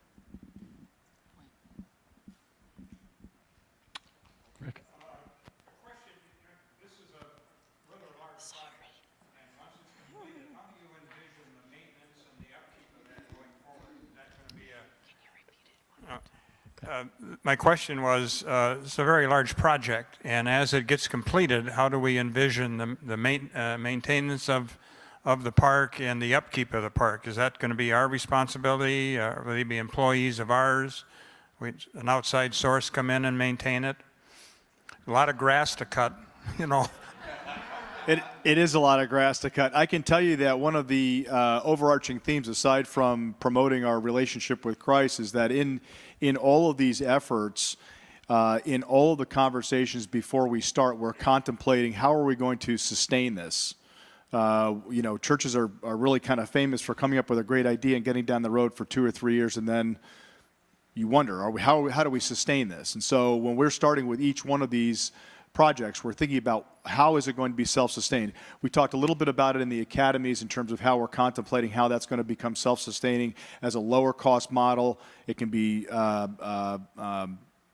My question was, it's a very large project, and as it gets completed, how do we envision the maintenance of the park and the upkeep of the park? Is that going to be our responsibility? Will they be employees of ours? An outside source come in and maintain it? a lot of grass to cut, you know. It is a lot of grass to cut. I can tell you that one of the overarching themes, aside from promoting our relationship with Christ, is that in all of these efforts, in all of the conversations before we start, we're contemplating how are we going to sustain this. You know, churches are really kind of famous for coming up with a great idea and getting down the road for 2 or 3 years, and then you wonder, how do we sustain this? And so when we're starting with each one of these projects, we're thinking about how is it going to be self-sustained. We talked a little bit about it in the academies in terms of how we're contemplating how that's going to become self-sustaining as a lower cost model. It can be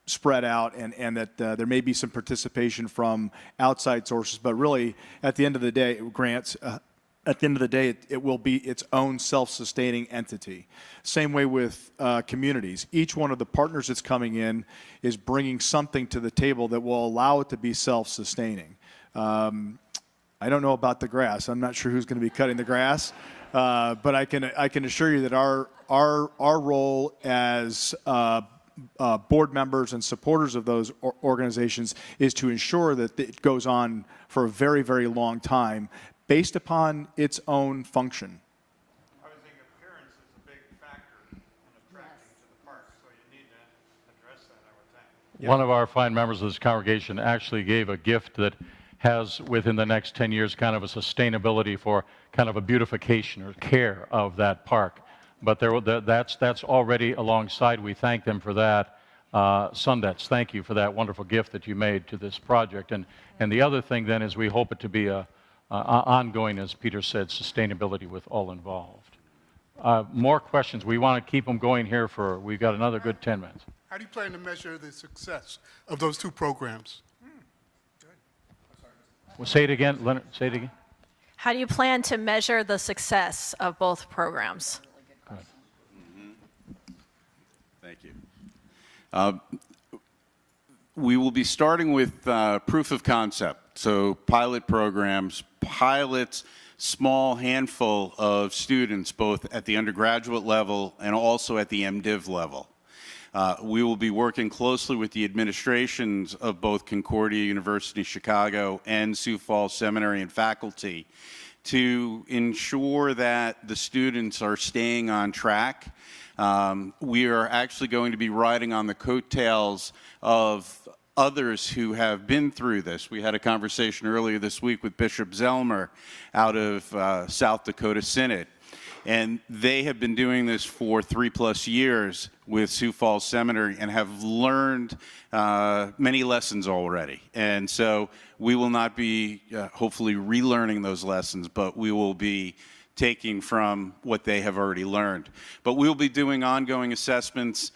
spread out, and that there may be some participation from outside sources, but really at the end of the day, grants, at the end of the day, it will be its own self-sustaining entity. Same way with communities. Each one of the partners that's coming in is bringing something to the table that will allow it to be self-sustaining. I don't know about the grass. I'm not sure who's going to be cutting the grass, but I can assure you that our role as board members and supporters of those organizations is to ensure that it goes on for a very, very long time, based upon its own function. I would think appearance is a big factor in attracting to the park, so you need to address that, I would think. One of our fine members of this congregation actually gave a gift that has, within the next 10 years, kind of a sustainability for kind of a beautification or care of that park. But that's already alongside. We thank them for that. Sundance, thank you for that wonderful gift that you made to this project. And the other thing then is we hope it to be ongoing, as Peter said, sustainability with all involved. More questions. We want to keep them going here we've got another good 10 minutes. How do you plan to measure the success of those two programs? Well, say it again, Leonard, say it again. How do you plan to measure the success of both programs? Thank you. We will be starting with proof of concept, so pilot programs, pilots, small handful of students, both at the undergraduate level and also at the MDiv level. We will be working closely with the administrations of both Concordia University Chicago and Sioux Falls Seminary and faculty to ensure that the students are staying on track. We are actually going to be riding on the coattails of others who have been through this. We had a conversation earlier this week with Bishop Zellmer out of South Dakota Synod. And they have been doing this for 3+ years with Sioux Falls Seminary and have learned many lessons already. And so we will not be hopefully relearning those lessons, but we will be taking from what they have already learned. But we'll be doing ongoing assessments,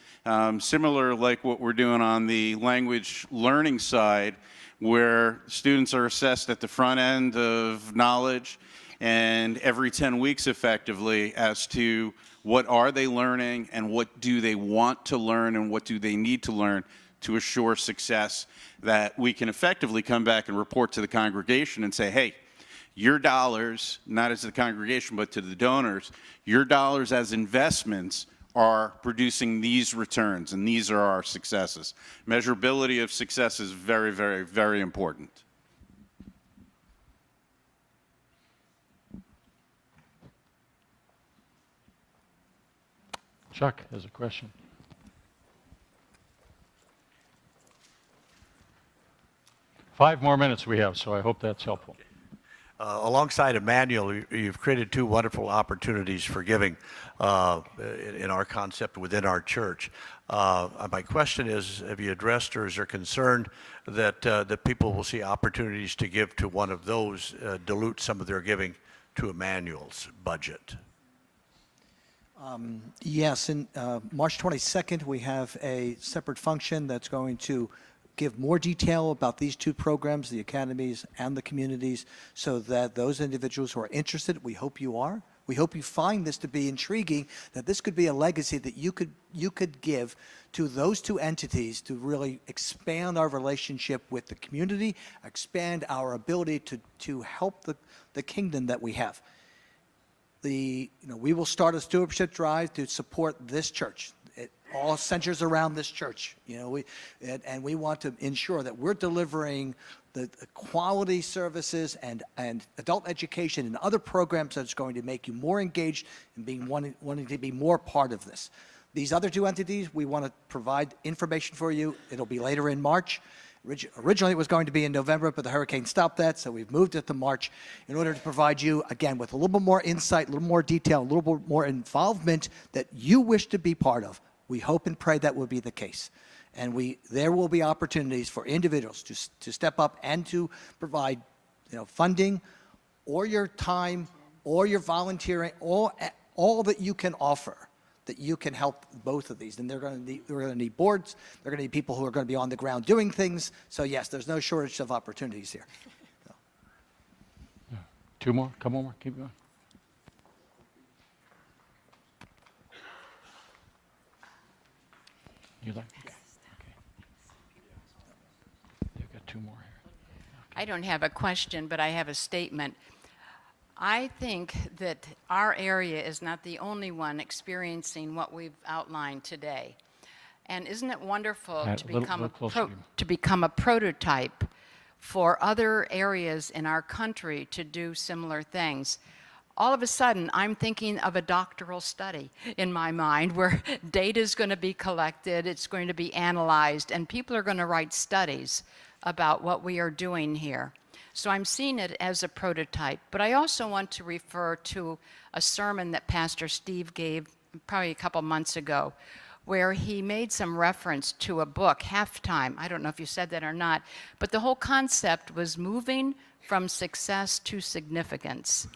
similar like what we're doing on the language learning side, where students are assessed at the front end of knowledge and every 10 weeks effectively as to what are they learning and what do they want to learn and what do they need to learn to assure success, that we can effectively come back and report to the congregation and say, hey, your dollars, not as the congregation but to the donors, your dollars as investments are producing these returns and these are our successes. Measurability of success is very, very, very important. Chuck has a question. Five more minutes we have, so I hope that's helpful. Alongside Emmanuel, you've created two wonderful opportunities for giving in our concept within our church. My question is, have you addressed or is there concern that people will see opportunities to give to one of those dilute some of their giving to Emmanuel's budget? Yes, and March 22nd, we have a separate function that's going to give more detail about these two programs, the academies and the communities, so that those individuals who are interested, we hope you are, we hope you find this to be intriguing, that this could be a legacy that you could give to those two entities to really expand our relationship with the community, expand our ability to help the kingdom that we have. We will start a stewardship drive to support this church. It all centers around this church. And we want to ensure that we're delivering the quality services and adult education and other programs that's going to make you more engaged and wanting to be more part of this. These other two entities, we want to provide information for you. It'll be later in March. Originally, it was going to be in November, but the hurricane stopped that, so we've moved it to March in order to provide you, again, with a little bit more insight, a little more detail, a little bit more involvement that you wish to be part of. We hope and pray that will be the case. And there will be opportunities for individuals to step up and to provide funding or your time or your volunteering, all that you can offer, that you can help both of these. And we're going to need boards. They're going to need people who are going to be on the ground doing things. So yes, there's no shortage of opportunities here. So. Yeah. Two more, couple more, keep going. You like? Yeah. Okay. You've got two more here. I don't have a question, but I have a statement. I think that our area is not the only one experiencing what we've outlined today. And isn't it wonderful to become a prototype for other areas in our country to do similar things? All of a sudden, I'm thinking of a doctoral study in my mind where data is going to be collected, it's going to be analyzed, and people are going to write studies about what we are doing here. So I'm seeing it as a prototype. But I also want to refer to a sermon that Pastor Steve gave probably a couple months ago, where he made some reference to a book, Halftime. I don't know if you said that or not, but the whole concept was moving from success to significance.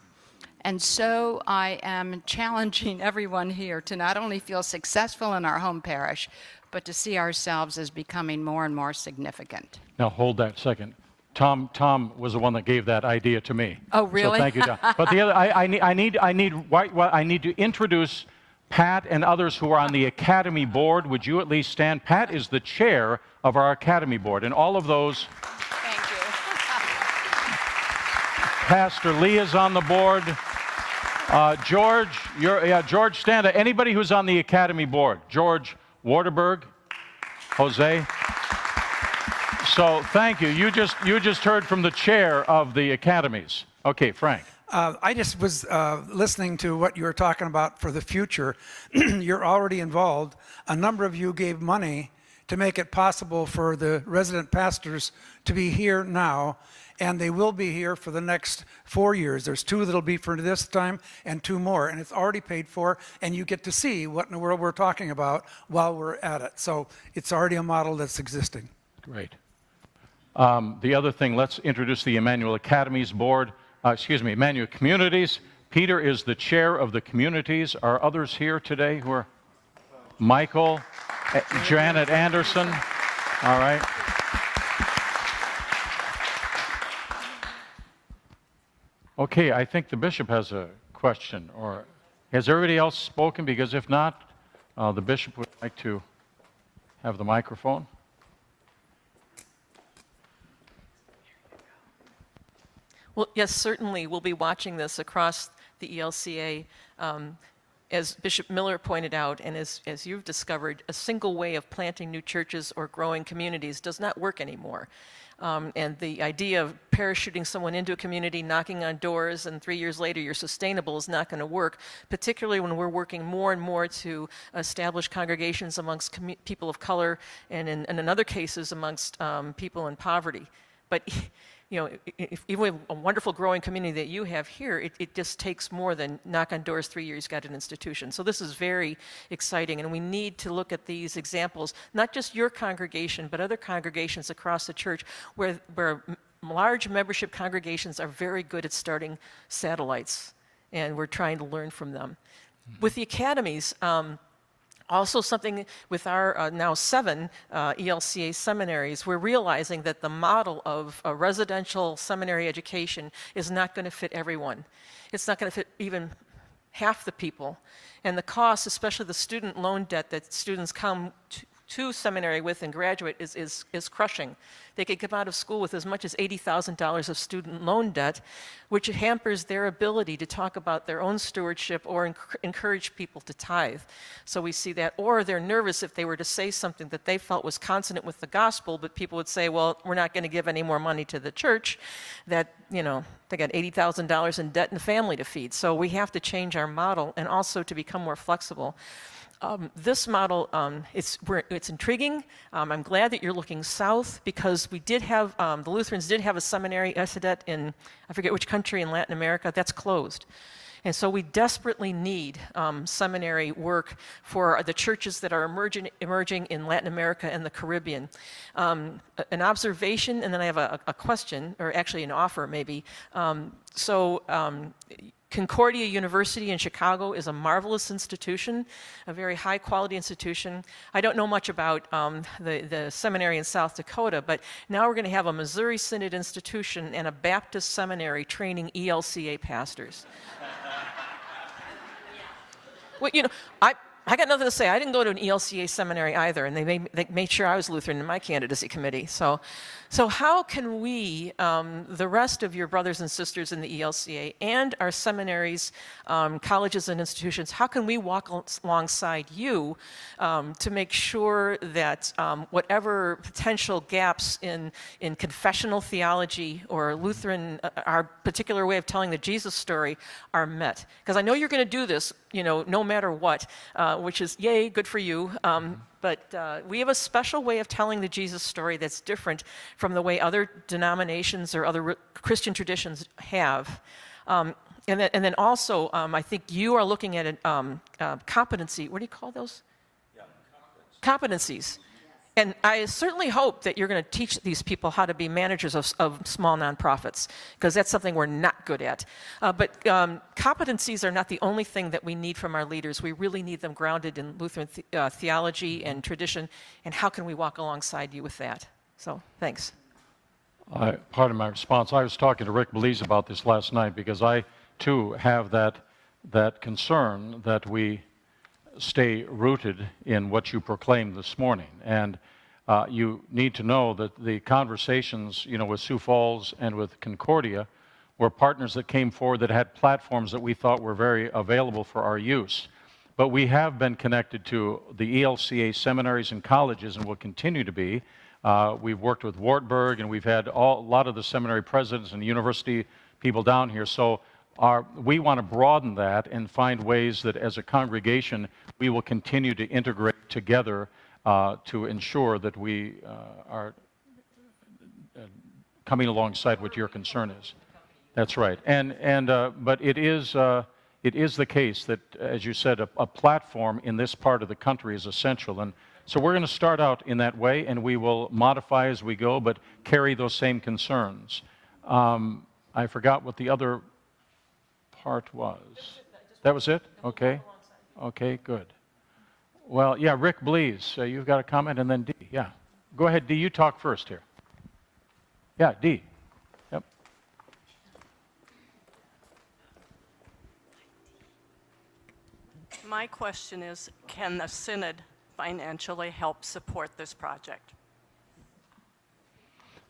And so I am challenging everyone here to not only feel successful in our home parish, but to see ourselves as becoming more and more significant. Now hold that second. Tom was the one that gave that idea to me. Oh, really? So thank you, Tom. But the other, I need to introduce Pat and others who are on the Academy Board. Would you at least stand? Pat is the chair of our Academy Board, and all of those. Thank you. Pastor Lee is on the board. George, stand up. Anybody who's on the Academy Board. George Waterberg, Jose. So thank you. You just heard from the chair of the academies. Okay, Frank. I just was listening to what you were talking about for the future. You're already involved. A number of you gave money to make it possible for the resident pastors to be here now, and they will be here for the next 4 years. There's 2 that'll be for this time and 2 more, and it's already paid for, and you get to see what in the world we're talking about while we're at it. So it's already a model that's existing. Great. The other thing, let's introduce the Emmanuel Academies Board, Emmanuel Communities. Peter is the chair of the communities. Are others here today who are? Michael, Janet Anderson. All right. Okay, I think the bishop has a question. Or has everybody else spoken? Because if not, the bishop would like to have the microphone. Well, yes, certainly we'll be watching this across the ELCA. As Bishop Miller pointed out, and as you've discovered, a single way of planting new churches or growing communities does not work anymore. And the idea of parachuting someone into a community, knocking on doors, and 3 years later you're sustainable is not going to work, particularly when we're working more and more to establish congregations amongst people of color and in other cases amongst people in poverty. But even with a wonderful growing community that you have here, it just takes more than knock on doors, 3 years, got an institution. So this is very exciting, and we need to look at these examples, not just your congregation, but other congregations across the church where large membership congregations are very good at starting satellites, and we're trying to learn from them. With the academies, also something with our now 7 ELCA seminaries, we're realizing that the model of a residential seminary education is not going to fit everyone. It's not going to fit even half the people. And the costs, especially the student loan debt that students come to seminary with and graduate is crushing. They could come out of school with as much as $80,000 of student loan debt, which hampers their ability to talk about their own stewardship or encourage people to tithe. So we see that. Or they're nervous if they were to say something that they felt was consonant with the gospel, but people would say, well, we're not going to give any more money to the church, that, you know, they got $80,000 in debt and a family to feed. So we have to change our model and also to become more flexible. This model, it's intriguing. I'm glad that you're looking south, because we did have, the Lutherans did have a seminary, Esadet, in, I forget which country in Latin America, that's closed. And so we desperately need seminary work for the churches that are emerging in Latin America and the Caribbean. An observation, and then I have a question, or actually an offer maybe. Concordia University in Chicago is a marvelous institution, a very high quality institution. I don't know much about the seminary in South Dakota, but now we're going to have a Missouri Synod institution and a Baptist seminary training ELCA pastors. Well, you know, I got nothing to say. I didn't go to an ELCA seminary either, and they made sure I was Lutheran in my candidacy committee. So how can we, the rest of your brothers and sisters in the ELCA and our seminaries, colleges and institutions, how can we walk alongside you to make sure that whatever potential gaps in confessional theology or Lutheran, our particular way of telling the Jesus story are met? Because I know you're going to do this, you know, no matter what, which is, yay, good for you. But we have a special way of telling the Jesus story that's different from the way other denominations or other Christian traditions have. And then also, I think you are looking at a competency. What do you call those? Yeah, competencies. And I certainly hope that you're going to teach these people how to be managers of small nonprofits, because that's something we're not good at. But competencies are not the only thing that we need from our leaders. We really need them grounded in Lutheran theology and tradition, and how can we walk alongside you with that? So, thanks. Part of my response, I was talking to Rick Belize about this last night, because I, too, have that concern that we stay rooted in what you proclaimed this morning. And you need to know that the conversations, you know, with Sioux Falls and with Concordia were partners that came forward that had platforms that we thought were very available for our use. But we have been connected to the ELCA seminaries and colleges, and will continue to be. We've worked with Wartburg, and we've had a lot of the seminary presidents and university people down here. So we want to broaden that and find ways that as a congregation we will continue to integrate together to ensure that we are coming alongside what your concern is. That's right. But it is the case that, as you said, a platform in this part of the country is essential. And so we're going to start out in that way, and we will modify as we go, but carry those same concerns. I forgot what the other part was. That was it? Okay. Okay, good. Well, yeah, Rick Blees, you've got a comment, and then Dee. Yeah. Go ahead, Dee, you talk first here. Yeah, Dee. Yep. My question is, can the Synod financially help support this project?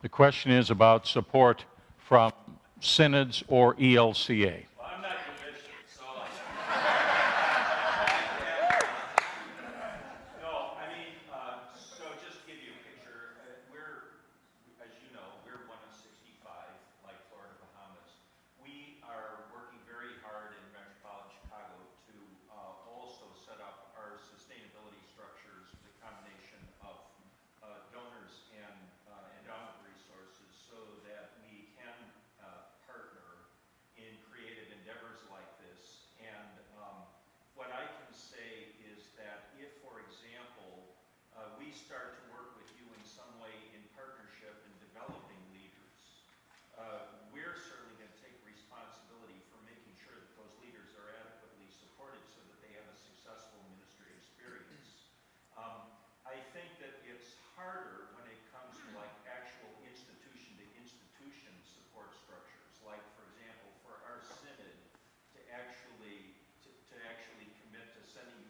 The question is about support from synods or ELCA. Well, I'm not your bishop, so. No, I mean, so just to give you a picture, we're, as you know, we're 1 of 65, like Florida, Bahamas. We are working very hard in metropolitan Chicago to also set up our sustainability structures with a combination of donors and endowment resources, so that we can partner in creative endeavors like this. And what I can say is that if, for example, we start to work with you in some way in partnership in developing leaders, we're certainly going to take responsibility for making sure that those leaders are adequately supported so that they have a successful ministry experience. I think that it's harder when it comes to like actual institution-to-institution support structures, like, for example, for our synod to actually commit to sending you